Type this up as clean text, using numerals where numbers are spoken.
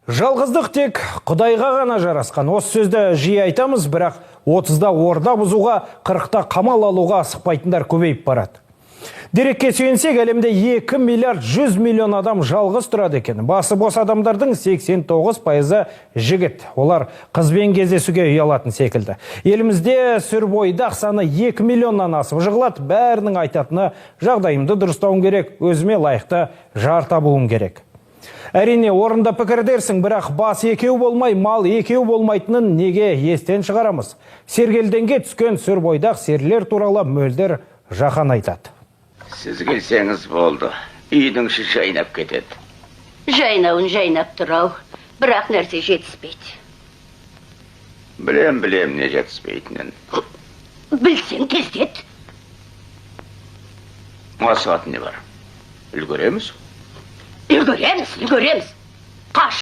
Жалғыздық тек Құдайға ғана жарасқан. Осы сөзді жиі айтамыз, бірақ 30-да орда бұзуға, 40-та қамал алуға асықпайтындар көбейіп барады. Дерекке сүйенсек, әлемде 2 миллиард 100 миллион адам жалғыз тұрады екен. Басы бос адамдардың 89% жігіт. Олар қызбен кездесуге ұялатын секілді. Елімізде сүрбойдақ саны 2 миллионнан асып жығылады. Бәрінің айтатыны жағдайымды дұрыстауым керек, өзіме лайықты жар табуым керек. Әрине, орында пікір дерсің, бірақ бас екеу болмай, мал екеу болмайтынын неге естен шығарамыз? Сергелденге түскен сүрбойдақ серлер туралы мөлдір Жақан айтады. Сіз келсеңіз болды, үйдің іші жайнап кетеді. Жайнауын жайнап тұрау, бірақ нәрсе жетіспейді. Білем не жетіспейтінін. Білсең тездет. Асығатын не бар? Үлгереміз? Үлгереміз. Қаш.